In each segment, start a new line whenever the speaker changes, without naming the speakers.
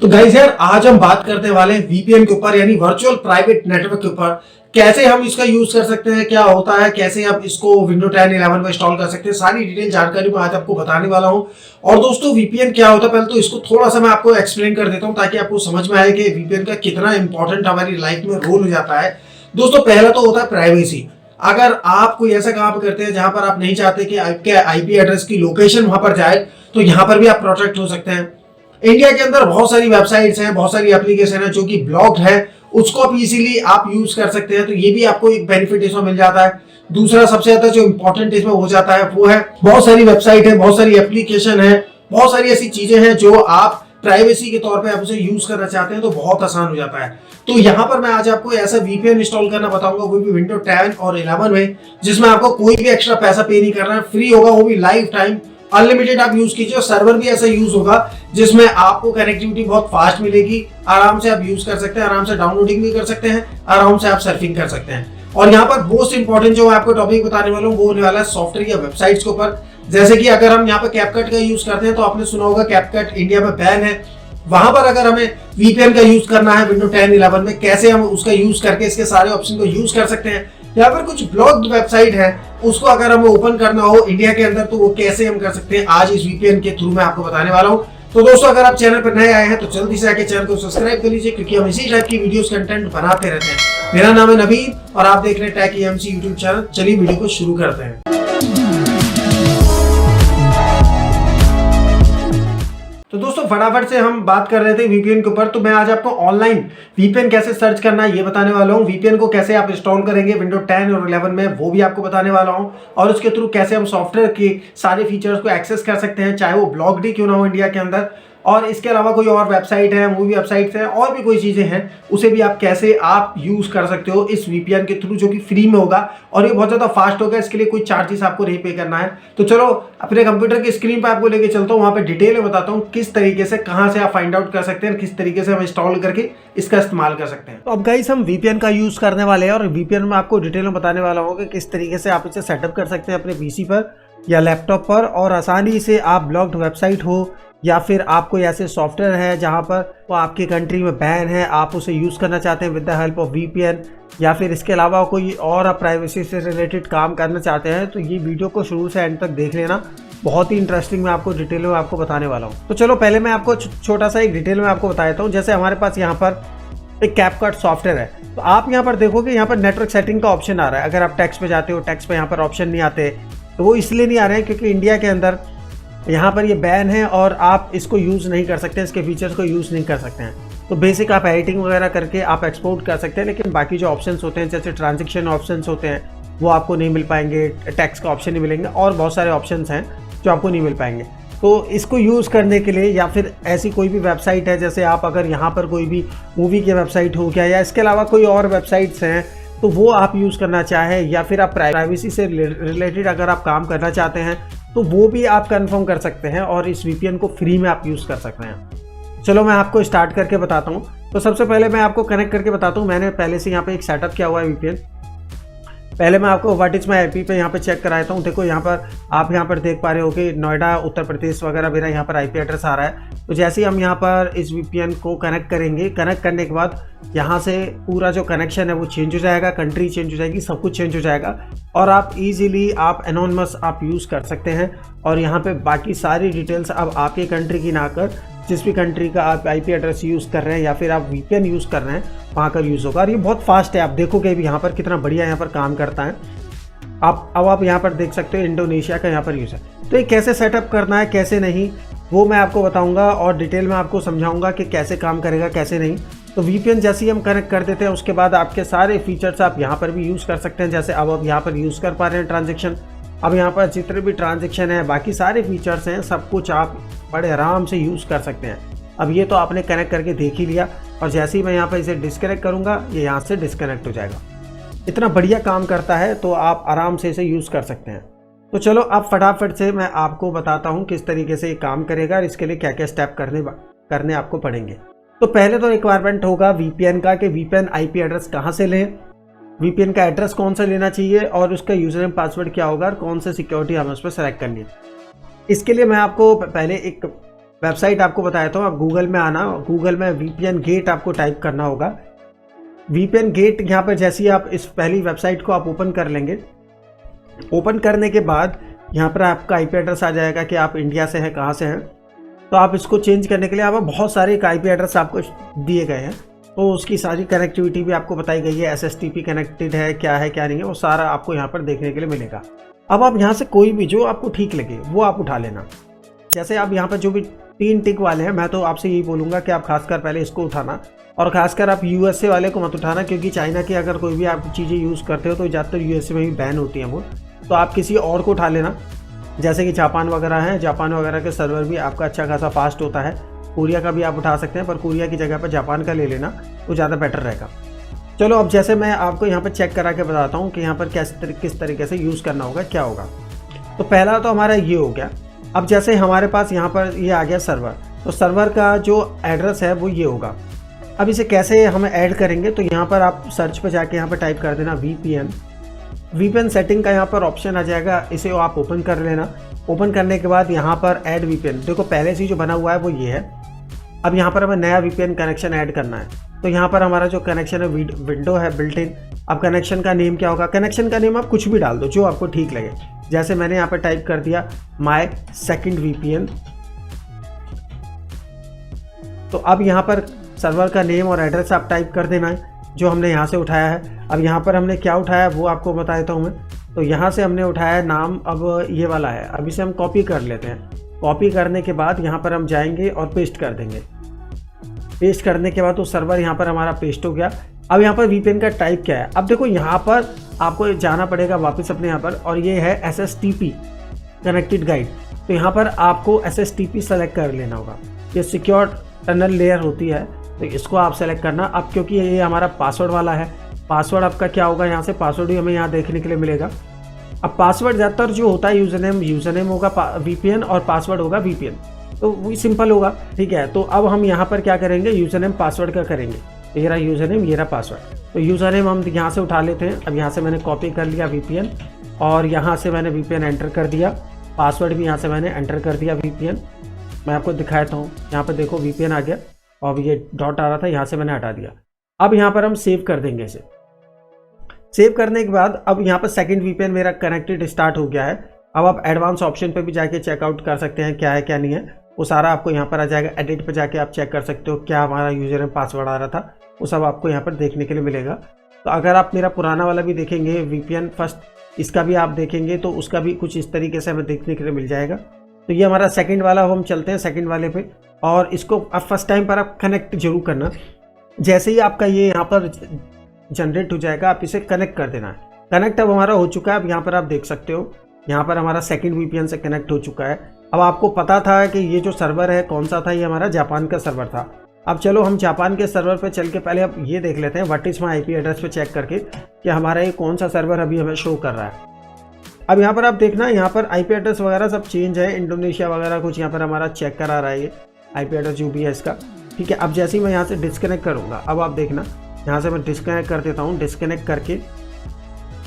तो गाइस यार आज हम बात करने वाले हैं वीपीएन के ऊपर यानी वर्चुअल प्राइवेट नेटवर्क के ऊपर। कैसे हम इसका यूज कर सकते हैं, क्या होता है, कैसे आप इसको विंडो 10 11 में इंस्टॉल कर सकते हैं, सारी डिटेल जानकारी मैं आज आपको बताने वाला हूं। और दोस्तों वीपीएन क्या होता है पहले तो इसको थोड़ा सा मैं आपको एक्सप्लेन कर देता हूं ताकि आपको समझ में आए कि वीपीएन का कितना इंपॉर्टेंट हमारी लाइफ में रोल हो जाता है। दोस्तों पहला तो होता है प्राइवेसी। अगर आप कोई ऐसा काम करते हैं जहां पर आप नहीं चाहते कि आपके आईपी एड्रेस की लोकेशन वहां पर जाए, तो यहां पर भी आप प्रोटेक्ट हो सकते हैं। इंडिया के अंदर बहुत सारी वेबसाइट्स हैं, बहुत सारी एप्लीकेशन है जो कि ब्लॉक्ड है, उसको आप इजीली आप यूज कर सकते हैं। तो ये भी आपको एक बेनिफिट इसमें मिल जाता है। दूसरा सबसे ज्यादा जो इंपॉर्टेंट इसमें हो जाता है वो है बहुत सारी वेबसाइट है, बहुत सारी एप्लीकेशन है, बहुत सारी ऐसी चीजें हैं जो आप प्राइवेसी के तौर पे आप उसे यूज करना चाहते हैं तो बहुत आसान हो जाता है। तो यहाँ पर मैं आज आपको ऐसा वीपीएन इंस्टॉल करना बताऊंगा, वो भी विंडो 10 और 11 में, जिसमें आपको कोई भी एक्स्ट्रा पैसा पे नहीं करना है, फ्री होगा, वो भी लाइफ टाइम अनलिमिटेड आप यूज कीजिए। और सर्वर भी ऐसा यूज होगा जिसमें आपको कनेक्टिविटी बहुत फास्ट मिलेगी, आराम से आप यूज कर सकते हैं, आराम से डाउनलोडिंग भी कर सकते हैं, आराम से आप सर्फिंग कर सकते हैं। और यहाँ पर मोस्ट इंपॉर्टेंट जो मैं आपको टॉपिक बताने वाला हूँ वो होने वाला है सॉफ्टवेयर या वेबसाइट्स के ऊपर। जैसे कि अगर हम यहाँ पर कैपकट का यूज करते हैं तो आपने सुना होगा कैपकट इंडिया में बैन है। वहां पर अगर हमें वीपीएन का यूज करना है विंडो 10 11 में, कैसे हम उसका यूज करके इसके सारे ऑप्शन को यूज कर सकते हैं, या फिर कुछ ब्लॉक्ड वेबसाइट है उसको अगर हमें ओपन करना हो इंडिया के अंदर तो वो कैसे हम कर सकते हैं, आज इस वीपीएन के थ्रू मैं आपको बताने वाला हूं। तो दोस्तों अगर आप चैनल पर नए आए हैं तो जल्दी से आके चैनल को सब्सक्राइब कर लीजिए, क्योंकि हम इसी टाइप की वीडियोस कंटेंट बनाते रहते हैं। मेरा नाम है नवीन और आप देख रहे हैं टेक एएमसी यूट्यूब चैनल। चलिए वीडियो को शुरू करते हैं। तो दोस्तों फटाफट से हम बात कर रहे थे वीपीएन के ऊपर, तो मैं आज आपको ऑनलाइन वीपीएन कैसे सर्च करना है ये बताने वाला हूँ। वीपीएन को कैसे आप इंस्टॉल करेंगे विंडो 10 और 11 में वो भी आपको बताने वाला हूँ। और उसके थ्रू कैसे हम सॉफ्टवेयर के सारे फीचर्स को एक्सेस कर सकते हैं, चाहे वो ब्लॉक्ड ही क्यों ना हो इंडिया के अंदर। और इसके अलावा कोई और वेबसाइट है, मूवी वेबसाइट्स है, और भी कोई चीज़ें हैं, उसे भी आप कैसे आप यूज़ कर सकते हो इस वीपीएन के थ्रू, जो कि फ्री में होगा और ये बहुत ज़्यादा फास्ट होगा। इसके लिए कोई चार्जेस आपको नहीं पे करना है। तो चलो अपने कंप्यूटर की स्क्रीन पर आपको लेके चलता हूँ, वहाँ पे डिटेल में बताता हूँ किस तरीके से, कहाँ से आप फाइंड आउट कर सकते हैं, किस तरीके से हम इंस्टॉल करके इसका इस्तेमाल कर सकते हैं। तो अब गाइस हम वीपीएन का यूज़ करने वाले हैं और वीपीएन में आपको डिटेल में बताने वाला हूँ कि किस तरीके से आप इसे सेटअप कर सकते हैं अपने पीसी पर या लैपटॉप पर, और आसानी से आप ब्लॉक्ड वेबसाइट हो या फिर आप कोई ऐसे सॉफ्टवेयर है जहां पर वो आपकी कंट्री में बैन है, आप उसे यूज़ करना चाहते हैं with the help of VPN, या फिर इसके अलावा कोई और आप प्राइवेसी से रिलेटेड काम करना चाहते हैं, तो ये वीडियो को शुरू से एंड तक देख लेना। बहुत ही इंटरेस्टिंग मैं आपको डिटेल में आपको बताने वाला हूँ। तो चलो पहले मैं आपको छोटा सा एक डिटेल में आपको बता देता हूँ। जैसे हमारे पास यहाँ पर एक कैपकट सॉफ्टवेयर है, तो आप यहाँ पर देखोगे यहाँ पर नेटवर्क सेटिंग का ऑप्शन आ रहा है। अगर आप टेक्स्ट पे जाते हो, टेक्स्ट पे यहाँ पर ऑप्शन नहीं आते, तो वो इसलिए नहीं आ रहे हैं क्योंकि इंडिया के अंदर यहाँ पर ये बैन है और आप इसको यूज़ नहीं कर सकते, इसके फीचर्स को यूज़ नहीं कर सकते हैं। तो बेसिक आप एडिटिंग वगैरह करके आप एक्सपोर्ट कर सकते हैं, लेकिन बाकी जो ऑप्शंस होते हैं जैसे ट्रांजैक्शन ऑप्शंस होते हैं वो आपको नहीं मिल पाएंगे, टैक्स का ऑप्शन नहीं मिलेंगे, और बहुत सारे ऑप्शंस हैं जो आपको नहीं मिल पाएंगे। तो इसको यूज़ करने के लिए, या फिर ऐसी कोई भी वेबसाइट है, जैसे आप अगर यहाँ पर कोई भी मूवी की वेबसाइट हो गया या इसके अलावा कोई और वेबसाइट्स हैं, तो वो आप यूज़ करना चाहें, या फिर आप प्राइवेसी से रिलेटेड अगर आप काम करना चाहते हैं तो वो भी आप कंफर्म कर सकते हैं और इस वीपीएन को फ्री में आप यूज़ कर सकते हैं। चलो मैं आपको स्टार्ट करके बताता हूँ। तो सबसे पहले मैं आपको कनेक्ट करके बताता हूँ। मैंने पहले से यहाँ पे एक सेटअप किया हुआ है वीपीएन। पहले मैं आपको व्हाट इज माई आईपी पे यहाँ पे चेक कराता हूँ। देखो यहाँ पर आप यहाँ पर देख पा रहे हो कि नोएडा उत्तर प्रदेश वगैरह मेरा यहाँ पर आईपी एड्रेस आ रहा है। तो जैसे ही हम यहाँ पर इस वीपीएन को कनेक्ट करेंगे, कनेक्ट करने के बाद यहाँ से पूरा जो कनेक्शन है वो चेंज हो जाएगा, कंट्री चेंज हो जाएगी, सब कुछ चेंज हो जाएगा, और आप इजीली आप एनोनिमस आप यूज़ कर सकते हैं। और यहाँ पे बाकी सारी डिटेल्स अब आपकी कंट्री की ना कर, जिस भी कंट्री का आप आईपी एड्रेस यूज़ कर रहे हैं या फिर आप वीपीएन यूज़ कर रहे हैं वहाँ का यूज़ होगा। और ये बहुत फास्ट है, आप देखोगे भी यहाँ पर कितना बढ़िया यहाँ पर काम करता है। आप यहाँ पर देख सकते हो इंडोनेशिया का यहाँ पर यूज़ है। तो ये कैसे सेटअप करना है, कैसे नहीं, वो मैं आपको बताऊँगा और डिटेल में आपको समझाऊँगा कि कैसे काम करेगा, कैसे नहीं। तो वीपीएन जैसे ही हम कनेक्ट कर देते हैं उसके बाद आपके सारे फीचर्स आप यहाँ पर भी यूज़ कर सकते हैं। जैसे अब आप यहाँ पर यूज़ कर पा रहे हैं ट्रांजेक्शन, अब यहाँ पर जितने भी ट्रांजेक्शन है, बाकी सारे फीचर्स हैं, सब कुछ आप बड़े आराम से यूज़ कर सकते हैं। अब ये तो आपने कनेक्ट करके देख ही लिया, और जैसे ही मैं यहाँ पर इसे डिस्कनेक्ट करूँगा ये यहाँ से डिस्कनेक्ट हो जाएगा। इतना बढ़िया काम करता है, तो आप आराम से इसे यूज़ कर सकते हैं। तो चलो अब फटाफट से मैं आपको बताता हूँ किस तरीके से ये काम करेगा और इसके लिए क्या क्या स्टेप करने आपको पड़ेंगे। तो पहले तो रिक्वायरमेंट होगा वीपीएन का कि वीपीएन आईपी एड्रेस कहाँ से लें, वीपीएन का एड्रेस कौन सा लेना चाहिए, और उसका यूजर नेम पासवर्ड क्या होगा, और कौन सा सिक्योरिटी हमें उस पर सेलेक्ट करनी है। इसके लिए मैं आपको पहले एक वेबसाइट आपको बताया था, आप गूगल में आना, गूगल में VPN गेट आपको टाइप करना होगा। VPN गेट यहाँ पर जैसे ही आप इस पहली वेबसाइट को आप ओपन कर लेंगे, ओपन करने के बाद यहाँ पर आपका IP एड्रेस आ जाएगा कि आप इंडिया से हैं, कहाँ से हैं। तो आप इसको चेंज करने के लिए आप बहुत सारे IP एड्रेस आपको दिए गए हैं, तो उसकी सारी कनेक्टिविटी भी आपको बताई गई है, SSTP कनेक्टेड है क्या नहीं है, वो सारा आपको यहाँ पर देखने के लिए मिलेगा। अब आप यहाँ से कोई भी जो आपको ठीक लगे वो आप उठा लेना। जैसे आप यहाँ पर जो भी 3 टिक वाले हैं, मैं तो आपसे यही बोलूँगा कि आप खासकर पहले इसको उठाना, और खासकर आप USA वाले को मत उठाना, क्योंकि चाइना की अगर कोई भी आप चीज़ें यूज़ करते हो तो ज़्यादातर USA में भी बैन होती हैं वो। तो आप किसी और को उठा लेना, जैसे कि जापान वगैरह है, जापान वगैरह के सर्वर भी आपका अच्छा खासा फास्ट होता है। कोरिया का भी आप उठा सकते हैं, पर कोरिया की जगह पर जापान का ले लेना तो ज़्यादा बेटर रहेगा। चलो अब जैसे मैं आपको यहाँ पर चेक करा के बताता हूँ कि यहाँ पर किस तरीके से यूज़ करना होगा, क्या होगा। तो पहला तो हमारा ये हो गया। अब जैसे हमारे पास यहाँ पर ये आ गया सर्वर, तो सर्वर का जो एड्रेस है वो ये होगा। अब इसे कैसे हम ऐड करेंगे, तो यहाँ पर आप सर्च पर जाके यहाँ पर टाइप कर देना VPN सेटिंग का यहाँ पर ऑप्शन आ जाएगा, इसे आप ओपन कर लेना। ओपन करने के बाद यहाँ पर ऐड VPN, देखो पहले से जो बना हुआ है वो ये है। अब यहाँ पर हमें नया VPN कनेक्शन ऐड करना है, तो यहाँ पर हमारा जो कनेक्शन है विंडो है बिल्ट इन। अब कनेक्शन का नेम क्या होगा, कनेक्शन का नेम आप कुछ भी डाल दो जो आपको ठीक लगे। जैसे मैंने यहाँ पर टाइप कर दिया माय सेकंड VPN। तो अब यहाँ पर सर्वर का नेम और एड्रेस आप टाइप कर देना है जो हमने यहाँ से उठाया है। अब यहाँ पर हमने क्या उठाया वो आपको बता देता हूँ मैं। तो यहाँ से हमने उठाया है नाम, अब ये वाला है। अब इसे हम कॉपी कर लेते हैं। कॉपी करने के बाद यहाँ पर हम जाएंगे और पेस्ट कर देंगे। पेस्ट करने के बाद तो सर्वर यहाँ पर हमारा पेस्ट हो गया। अब यहाँ पर VPN का टाइप क्या है, अब देखो यहाँ पर आपको जाना पड़ेगा वापस अपने यहाँ पर, और ये है SSTP कनेक्टेड गाइड। तो यहाँ पर आपको SSTP सेलेक्ट कर लेना होगा। ये सिक्योर टनल लेयर होती है, तो इसको आप सेलेक्ट करना। अब क्योंकि ये हमारा पासवर्ड वाला है, पासवर्ड आपका क्या होगा, यहाँ से पासवर्ड भी हमें यहाँ देखने के लिए मिलेगा। अब पासवर्ड ज़्यादातर जो होता है यूज़रनेम होगा VPN और पासवर्ड होगा VPN, तो वही सिंपल होगा, ठीक है। तो अब हम यहाँ पर क्या करेंगे, यूज़रनेम पासवर्ड का करेंगे। तो ये रहा यूज़रनेम, ये रहा पासवर्ड। तो यूज़रनेम हम यहाँ से उठा लेते हैं। अब यहाँ से मैंने कॉपी कर लिया VPN, और यहाँ से मैंने VPN एंटर कर दिया। पासवर्ड भी यहाँ से मैंने एंटर कर दिया VPN। मैं आपको दिखाता हूँ, यहाँ पर देखो VPN आ गया, और ये डॉट आ रहा था, यहाँ से मैंने हटा दिया। अब यहाँ पर हम सेव कर देंगे इसे। सेव करने के बाद अब यहाँ पर सेकंड VPN मेरा कनेक्टेड स्टार्ट हो गया है। अब आप एडवांस ऑप्शन पे भी जाके चेकआउट कर सकते हैं क्या है क्या नहीं है, वो सारा आपको यहाँ पर आ जाएगा। एडिट पे जाके आप चेक कर सकते हो क्या हमारा यूजर नेम पासवर्ड आ रहा था, वो सब आपको यहाँ पर देखने के लिए मिलेगा। तो अगर आप मेरा पुराना वाला भी देखेंगे VPN फर्स्ट, इसका भी आप देखेंगे तो उसका भी कुछ इस तरीके से हमें देखने के लिए मिल जाएगा। तो ये हमारा सेकंड वाला, हम चलते हैं सेकंड वाले पे, और इसको अब फर्स्ट टाइम पर आप कनेक्ट जरूर करना। जैसे ही आपका ये यहाँ पर जनरेट हो जाएगा, आप इसे कनेक्ट कर देना है। कनेक्ट अब हमारा हो चुका है। अब यहाँ पर आप देख सकते हो, यहाँ पर हमारा सेकंड VPN से कनेक्ट हो चुका है। अब आपको पता था कि ये जो सर्वर है कौन सा था, ये हमारा जापान का सर्वर था। अब चलो हम जापान के सर्वर पे चल के पहले अब ये देख लेते हैं what is my IP address पे चेक करके कि हमारा ये कौन सा सर्वर अभी हमें शो कर रहा है। अब यहाँ पर आप देखना, यहाँ पर IP एड्रेस वगैरह सब चेंज है, इंडोनेशिया वगैरह कुछ यहाँ पर हमारा चेक करा रहा है ये IP एड्रेस जो भी है इसका, ठीक है। अब जैसे ही मैं यहाँ से डिस्कनेक्ट करूँगा, अब आप देखना यहाँ से मैं डिस्कनेक्ट कर देता हूँ। डिस्कनेक्ट करके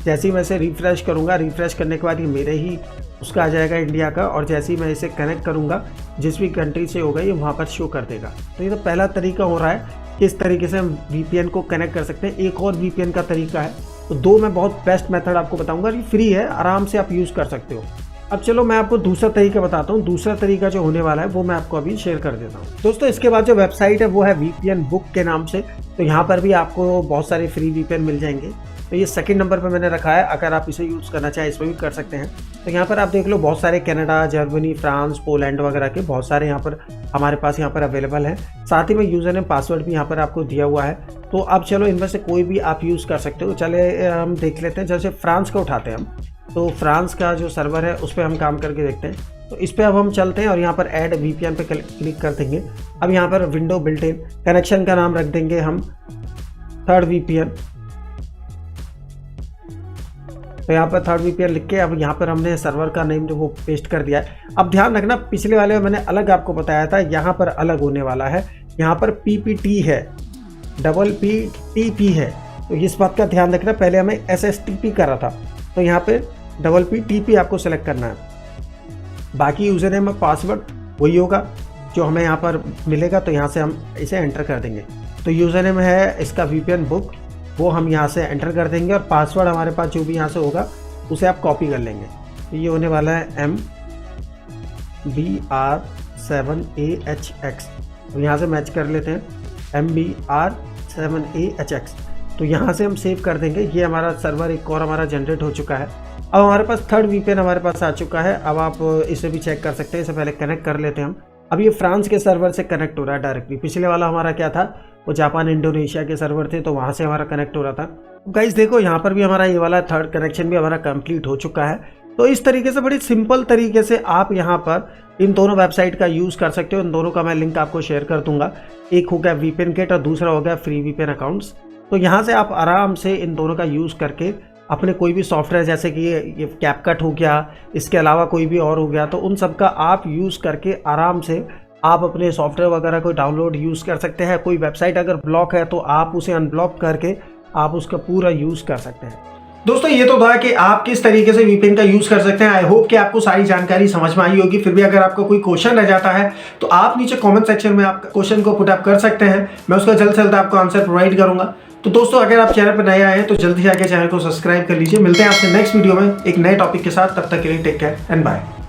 जैसे ही मैं इसे रिफ़्रेश करूँगा, रिफ़्रेश करने के बाद ये मेरे ही उसका आ जाएगा इंडिया का, और जैसे ही मैं इसे कनेक्ट करूँगा जिस भी कंट्री से होगा ये वहाँ पर शो कर देगा। तो ये तो पहला तरीका हो रहा है कि इस तरीके से हम VPN को कनेक्ट कर सकते हैं। एक और VPN का तरीका है, तो दो मैं बहुत बेस्ट मेथड आपको बताऊँगा, ये फ्री है, आराम से आप यूज़ कर सकते हो। अब चलो मैं आपको दूसरा तरीका बताता हूँ। दूसरा तरीका जो होने वाला है वो मैं आपको अभी शेयर कर देता हूँ। दोस्तों इसके बाद जो वेबसाइट है वो है VPN बुक के नाम से। तो यहाँ पर भी आपको बहुत सारे फ्री VPN मिल जाएंगे। तो ये सेकंड नंबर पे मैंने रखा है, अगर आप इसे यूज़ करना चाहें इसमें भी कर सकते हैं। तो यहाँ पर आप देख लो बहुत सारे कनाडा, जर्मनी, फ्रांस, पोलैंड वगैरह के बहुत सारे यहाँ पर हमारे पास यहाँ पर अवेलेबल है। साथ ही में यूज़र नेम पासवर्ड भी यहाँ पर आपको दिया हुआ है। तो अब चलो इनमें से कोई भी आप यूज़ कर सकते हो। चले हम देख लेते हैं, जैसे फ्रांस का उठाते हैं हम। तो फ्रांस का जो सर्वर है उस पर हम काम करके देखते हैं। तो इस पर अब हम चलते हैं और यहाँ पर ऐड VPN पे क्लिक कर देंगे। अब यहाँ पर विंडो बिल्ट इन, कनेक्शन का नाम रख देंगे हम थर्ड VPN। तो यहाँ पर थर्ड VPN लिख के अब यहाँ पर हमने सर्वर का नेम जो वो पेस्ट कर दिया है। अब ध्यान रखना, पिछले वाले में मैंने अलग आपको बताया था, यहाँ पर अलग होने वाला है। यहाँ पर PPT है, PPTP है, तो इस बात का ध्यान रखना। पहले हमें SSTP करा था, तो यहाँ पे PPTP आपको सेलेक्ट करना है। बाकी यूज़र नेम और पासवर्ड वही होगा। जो हमें यहाँ पर मिलेगा, तो यहाँ से हम इसे एंटर कर देंगे। तो यूज़र नेम है इसका VPN बुक, वो हम यहाँ से एंटर कर देंगे और पासवर्ड हमारे पास जो भी यहाँ से होगा उसे आप कॉपी कर लेंगे। तो ये होने वाला है MBR7AHX। तो यहाँ से मैच कर लेते हैं MBR7AHX। तो यहाँ से हम सेव कर देंगे। ये हमारा सर्वर एक और हमारा जनरेट हो चुका है। अब हमारे पास थर्ड VPN हमारे पास आ चुका है। अब आप इसे भी चेक कर सकते हैं। इससे पहले कनेक्ट कर लेते हैं हम। अब ये फ्रांस के सर्वर से कनेक्ट हो रहा है डायरेक्टली। पिछले वाला हमारा क्या था, वो जापान इंडोनेशिया के सर्वर थे, तो वहाँ से हमारा कनेक्ट हो रहा था। गाइस देखो यहाँ पर भी हमारा ये वाला थर्ड कनेक्शन भी हमारा कंप्लीट हो चुका है। तो इस तरीके से बड़ी सिंपल तरीके से आप यहाँ पर इन दोनों वेबसाइट का यूज़ कर सकते हो। इन दोनों का मैं लिंक आपको शेयर कर दूंगा। एक हो गया VPN किट और दूसरा हो गया फ्री VPN अकाउंट्स। तो यहाँ से आप आराम से इन दोनों का यूज़ करके अपने कोई भी सॉफ्टवेयर, जैसे कि ये कैपकट हो गया, इसके अलावा कोई भी और हो गया, तो उन सब का आप यूज़ करके आराम से आप अपने सॉफ्टवेयर वगैरह को डाउनलोड यूज़ कर सकते हैं। कोई वेबसाइट अगर ब्लॉक है तो आप उसे अनब्लॉक करके आप उसका पूरा यूज़ कर सकते हैं। दोस्तों ये तो था कि आप किस तरीके से VPN का यूज़ कर सकते हैं। आई होप कि आपको सारी जानकारी समझ में आई होगी। फिर भी अगर आपका कोई क्वेश्चन रह जाता है तो आप नीचे कमेंट सेक्शन में आप क्वेश्चन को पुट अप कर सकते हैं। मैं उसका जल्द से जल्द आपको आंसर प्रोवाइड करूंगा। तो दोस्तों अगर आप चैनल पर नए आए हैं तो जल्दी से आके चैनल को सब्सक्राइब कर लीजिए। मिलते हैं आपसे नेक्स्ट वीडियो में एक नए टॉपिक के साथ। तब तक के लिए टेक केयर एंड बाय।